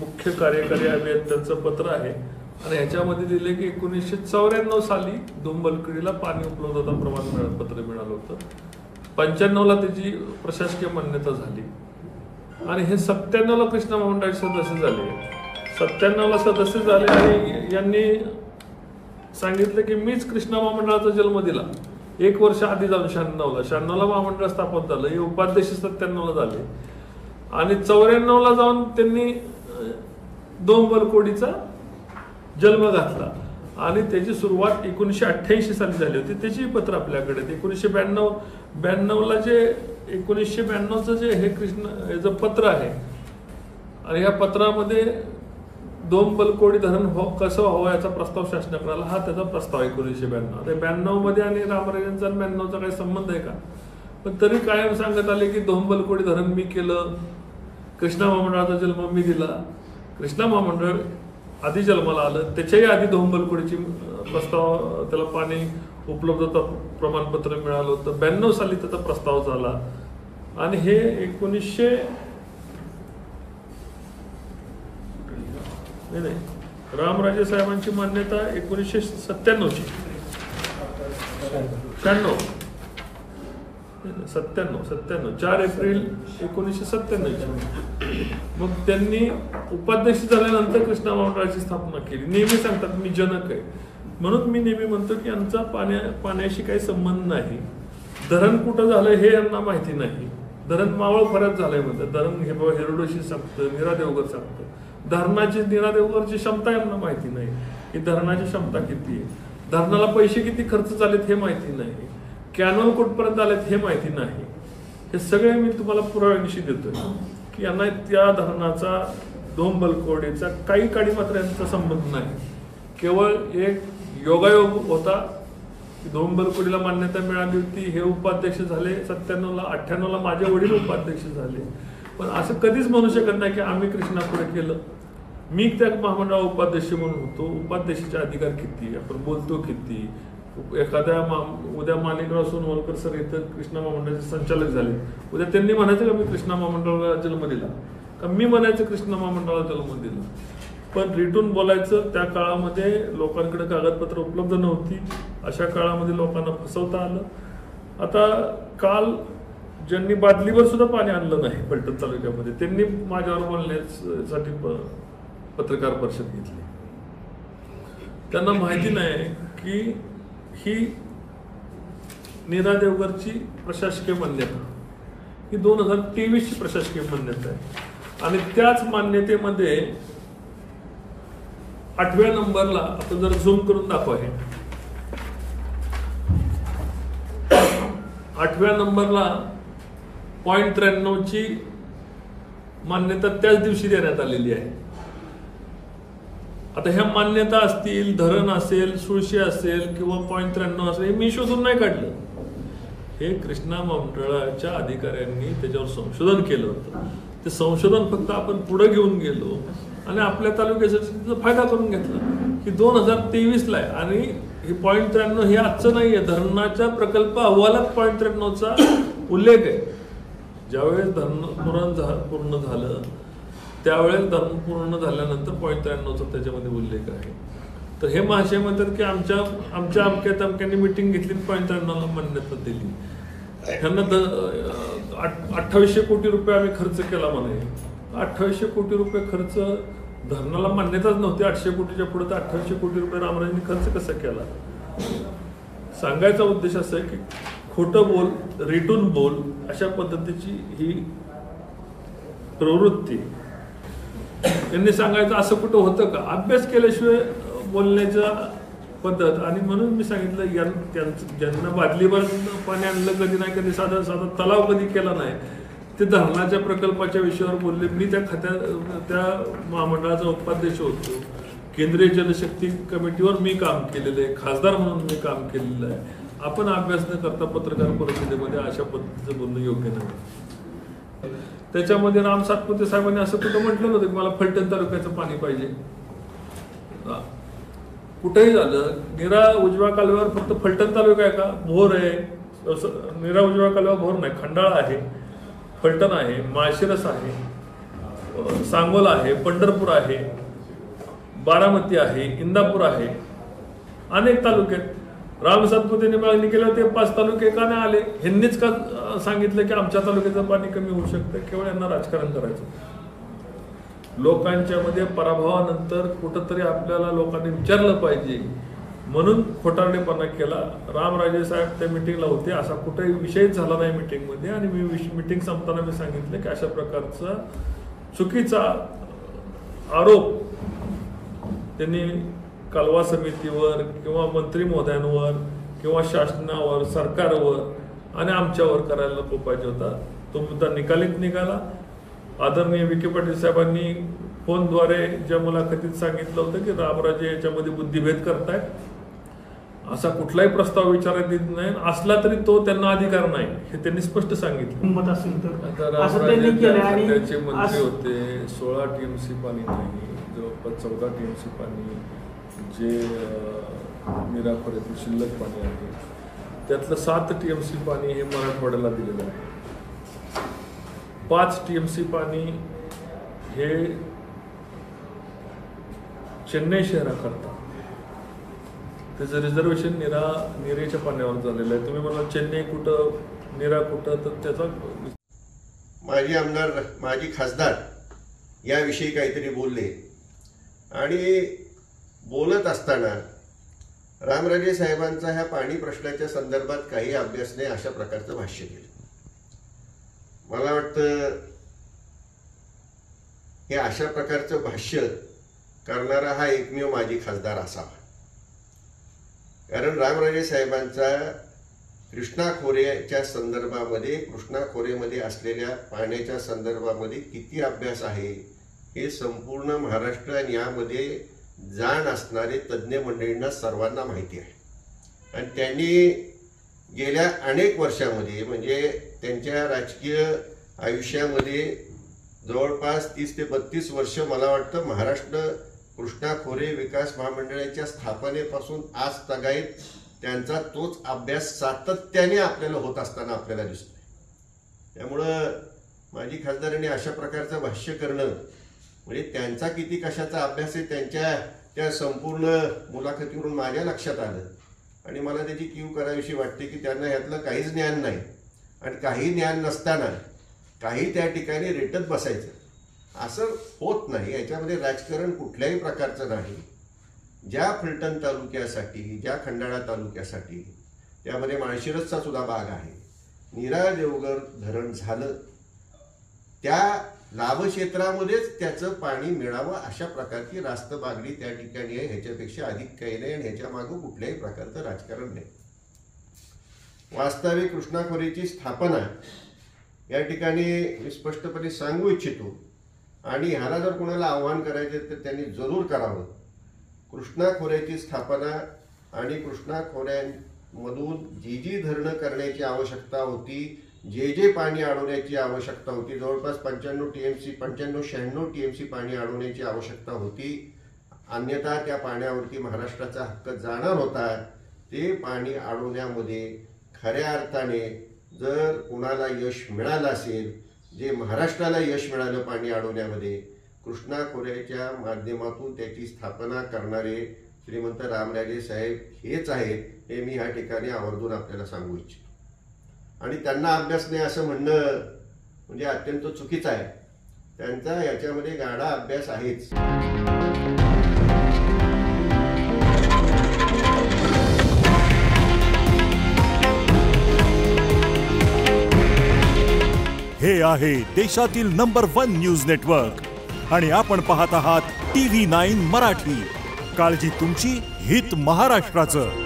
मुख्य कार्यकारी अभियंत्यांचं पत्र आहे आणि ह्याच्यामध्ये दिले की 1994 साली धुमबलकडीला पाणी उपलब्धता प्रमाणपत्र मिळालं होतं. 95ला त्याची प्रशासकीय मान्यता झाली आणि हे 97ला कृष्णा महामंडळाचे सदस्य झाले. 97ला सदस्य झाले आणि यांनी सांगितलं की मीच कृष्णा महामंडळाचा जन्म दिला. 1 वर्ष आधी जाऊन 96ला महामंडळ स्थापन झालं. हे उपाध्यक्ष 97ला झाले आणि 94ला जाऊन त्यांनी धुमबलकोडीचा जन्म घातला आणि त्याची सुरुवात 1988 साली झाली होती. त्याची पत्र आपल्याकडे 1992ला जे 1992चं जे हे याचं पत्र आहे आणि ह्या पत्रामध्ये धुमबलकोडी धरण कसं व्हावं याचा प्रस्ताव शासनाकडे आला. हा त्याचा प्रस्ताव 1992. 92 मध्ये आणि रामराजांचा 92चा काही संबंध आहे का? पण तरी कायम सांगत आले की धुमबलकोडी धरण मी केलं, कृष्णा महामंडळाचा जन्म मी दिला. कृष्णा महामंडळ आधी जन्माला आलं, त्याच्याही आधी धुमबलकोडीची प्रस्ताव त्याला पाणी उपलब्धता प्रमाणपत्र मिळालं होतं. 92 साली त्याचा प्रस्ताव झाला आणि हे 1900 रामराजे साहेबांची मान्यता 1997ची 4 एप्रिल 1997. मग त्यांनी उपाध्यक्ष झाल्यानंतर कृष्णा महामंडळाची स्थापना केली. नेहमी सांगतात मी जनक आहे, म्हणून मी नेहमी म्हणतो की आमचा पाण्याशी काही संबंध नाही. धरण कुठं झालं हे यांना माहिती नाही. धरण मावळ फऱ्यात झालंय म्हणतात. धरण हे बाबा हिरडोशी सांगतं, नीरा देवघर सांगतं. धरणाची नीरा देवघरची क्षमता यांना माहिती नाही की धरणाची क्षमता किती आहे. धरणाला पैसे किती खर्च झालेत हे माहिती नाही. कॅनॉल कुठपर्यंत आलेत हे माहिती नाही. हे सगळे मी तुम्हाला पुराव्यानिशी देतोय की यांना त्या धरणाचा धुमबलकोडीचा काही काडी मात्र यांचा संबंध नाही. केवळ एक योगायोग होता की धुमबलकोडीला मान्यता मिळाली होती. हे उपाध्यक्ष झाले 97ला. 98ला माझे वडील उपाध्यक्ष झाले. पण असं कधीच म्हणू शकत नाही की आम्ही कृष्णापुढे केलं. मी त्या महामंडळाला उपाध्यक्ष म्हणून होतो. उपाध्यक्षाचे अधिकार किती, आपण बोलतो किती. एखाद्या उद्या माणिकराव सोनवलकर सर इथं कृष्णा महामंडळाचे संचालक झाले, उद्या त्यांनी म्हणायचं का मी कृष्णा महामंडळाला जन्म दिला, का मी म्हणायचं कृष्णा महामंडळाला जन्म दिला. पण रिटून बोलायचं. त्या काळामध्ये लोकांकडे कागदपत्र उपलब्ध नव्हती. अशा काळामध्ये लोकांना फसवता आलं. आता काल ज्यांनी बादलीवर सुद्धा पाणी आणलं नाही फलटण तालुक्यामध्ये, त्यांनी माझ्यावर बोलण्यासाठी पत्रकार परिषद घेतली. त्यांना माहिती नाही की ही नीरा देवघरची प्रशासकीय मान्यता ही 2023ची प्रशासकीय मान्यता आहे आणि त्याच मान्यतेमध्ये 8व्या नंबरला आपण जर झूम करून दाखवा, हे 8व्या नंबरला 0.93ची मान्यता त्याच दिवशी देण्यात आलेली आहे. आता ह्या मान्यता असतील, धरण असेल, सुळशी असेल किंवा 0.93 असेल, हे मी शोधून नाही काढलं. हे कृष्णा महामंडळाच्या अधिकाऱ्यांनी त्याच्यावर संशोधन केलं होतं. ते संशोधन फक्त आपण पुढे घेऊन गेलो आणि आपल्या तालुक्याचा फायदा करून घेतला की 2023ला आहे आणि हे 0.93 हे आजचं नाही आहे. धरणाच्या प्रकल्प अहवालात 0.93चा उल्लेख आहे. ज्यावेळेस धरण पूर्ण झालं त्यावेळेस धरण पूर्ण झाल्यानंतर 0.93चा त्याच्यामध्ये उल्लेख आहे. तर हे महाशय म्हणतात की आमच्या अमक्या तमक्यांनी मिटिंग घेतली 0.93ला मान्यता दिली. त्यांना 2800 कोटी रुपये आम्ही खर्च केला म्हणे. 2800 कोटी रुपये खर्च, धरणाला मान्यताच नव्हती 800 कोटीच्या पुढे, तर 2800 कोटी रुपये रामराजांनी खर्च कसा केला. सांगायचा उद्देश असा आहे की खोटं बोल, रिटून बोल, अशा पद्धतीची ही प्रवृत्ती. त्यांनी सांगायचं असं कुठं होतं का, अभ्यास केल्याशिवाय बोलण्याच्या पद्धत. आणि म्हणून मी सांगितलं ज्यांना बादलीवर पाणी आणलं कधी नाही, कधी साधा तलाव कधी केला नाही, ते धरणाच्या प्रकल्पाच्या विषयावर बोलले. मी त्या महामंडळाचा उपाध्यक्ष होतो. केंद्रीय जलशक्ती कमिटीवर मी काम केलेलं आहे, खासदार म्हणून मी काम केलेलं आहे. आपण अभ्यास न करता पत्रकार परिषदेमध्ये अशा पद्धतीचं बोलणं योग्य नाही. त्याच्यामध्ये राम सातपुते साहेबांनी असं कुठं म्हटलं नव्हतं की मला फलटण तालुक्याचं पाणी पाहिजे. कुठेही झालं, नीरा उजव्या कालव्यावर फक्त फलटण तालुका आहे का? भोर आहे. नीरा उजव्या कालव्यावर भोर नाही, खंडाळा आहे, फलटण आहे, माळशिरस आहे, सांगोला आहे, पंढरपूर आहे, बारामती आहे, इंदापूर आहे, अनेक तालुक्यात राम सातपुतेने मागणी केल्यावर ते 5 तालुके का नाही आले? ह्यांनीच का सांगितलं की आमच्या तालुक्याचं पाणी कमी होऊ शकतं? केवळ यांना राजकारण करायचं. लोकांच्या मध्ये पराभवानंतर कुठंतरी आपल्याला लोकांनी विचारलं पाहिजे म्हणून खोटारडेपणा केला. रामराजे साहेब त्या मिटिंगला होते, असा कुठेही विषयच झाला नाही मिटिंगमध्ये. आणि मी मिटिंग संपताना मी सांगितलं की अशा प्रकारचा चुकीचा आरोप त्यांनी कालवा समितीवर किंवा मंत्री महोदयांवर किंवा शासनावर, सरकारवर आणि आमच्यावर करायला नको पाहिजे होता. तो मुद्दा निकालीत निघाला. आदरणीय विखे पाटील साहेबांनी फोनद्वारे ज्या मुलाखतीत सांगितलं होतं की रामराजे याच्यामध्ये बुद्धिभेद करतायत, असा कुठलाही प्रस्ताव विचारात येत नाही. असला तरी तो त्यांना अधिकार नाही हे त्यांनी स्पष्ट सांगितलं. रामराजे मंत्री होते, 16 TMC पाणी नाही, जवळपास 14 TMC पाणी जे मीरा खोऱ्यातील शिल्लक पाणी आहे त्यातलं 7 TMC पाणी हे मराठवाड्याला दिलेलं आहे. 5 TMC पाणी हे चेन्नई शहराकरता त्याचं रिझर्वेशन निरेच्या पाण्यावर झालेलं आहे. तुम्ही म्हणाल चेन्नई कुठं, निरा कुठं, तर त्याचा माजी आमदार, माजी खासदार याविषयी काहीतरी बोलले आणि बोलत असताना रामराजे साहेबांचा ह्या पाणी प्रश्नाच्या संदर्भात काही अभ्यास नाही अशा प्रकारचं भाष्य केलं. मला वाटतं हे अशा प्रकारचं भाष्य करणारा हा एकमेव माजी खासदार असावा. कारण रामराजे साहेबांचा कृष्णा खोऱ्याच्या संदर्भामध्ये, कृष्णा खोऱ्यामध्ये असलेल्या पाण्याच्या संदर्भामध्ये किती अभ्यास आहे हे संपूर्ण महाराष्ट्र आणि यामध्ये जाण असणारे तज्ज्ञ मंडळींना सर्वांना माहिती आहे. आणि त्यांनी गेल्या अनेक वर्षामध्ये म्हणजे त्यांच्या राजकीय आयुष्यामध्ये जवळपास 30 ते 32 वर्ष मला वाटतं महाराष्ट्र कृष्णा खोरे विकास महामंडळाच्या स्थापनेपासून आज तगायत त्यांचा तोच अभ्यास सातत्याने आपल्याला होत असताना आपल्याला दिसतोय. त्यामुळं माजी खासदारांनी अशा प्रकारचं भाष्य करणं म्हणजे त्यांचा किती कशाचा अभ्यास आहे त्यांच्या त्या संपूर्ण मुलाखतीवरून माझ्या लक्षात आलं. आणि मला त्याची कीव करावीशी वाटते की त्यांना ह्यातलं काहीच ज्ञान नाही. आणि काही ज्ञान नसताना काही त्या ठिकाणी रेटत बसायचं असं होत नाही. याच्यामध्ये राजकारण कुठल्याही प्रकारचं नाही. ज्या फलटण तालुक्यासाठी, ज्या खंडाळा तालुक्यासाठी, त्यामध्ये माळशिरसचा सुद्धा भाग आहे, नीरा देवघर धरण झालं, त्या लाभक्षेत्रामध्येच त्याचं पाणी मिळावं अशा प्रकारची रास्त मागणी त्या ठिकाणी आहे. ह्याच्यापेक्षा अधिक काही नाही आणि ह्याच्या मागं कुठल्याही प्रकारचं राजकारण नाही. वास्तविक कृष्णा खोऱ्याची स्थापना या ठिकाणी मी स्पष्टपणे सांगू इच्छितो आणि ह्याला जर कोणाला आव्हान करायचे तर त्यांनी जरूर करावं. कृष्णा खोऱ्याची स्थापना आणि कृष्णा खोऱ्यामधून जी धरणं करण्याची आवश्यकता होती, जे पाणी अडवण्याची आवश्यकता होती, जवळपास 95-96 TMC पाणी अडवण्याची आवश्यकता होती. अन्यथा त्या पाण्यावरती महाराष्ट्राचा हक्क जाणार होता. ते पाणी अडवण्यामध्ये खऱ्या अर्थाने जर कोणाला यश मिळालं असेल, जे महाराष्ट्राला यश मिळालं पाणी अडवण्यामध्ये, कृष्णा खोऱ्याच्या माध्यमातून त्याची स्थापना करणारे श्रीमंत रामराजे साहेब हेच आहेत हे मी ह्या ठिकाणी आवर्जून आपल्याला सांगू इच्छितो. आणि त्यांना अभ्यास नाही असं म्हणणं म्हणजे अत्यंत चुकीचं आहे. त्यांचा याच्यामध्ये गाढा अभ्यास आहेच. हे आहे देशातील नंबर 1 न्यूज नेटवर्क आणि आपण पाहत आहात TV9 मराठी. काळजी तुमची, हित महाराष्ट्राचं.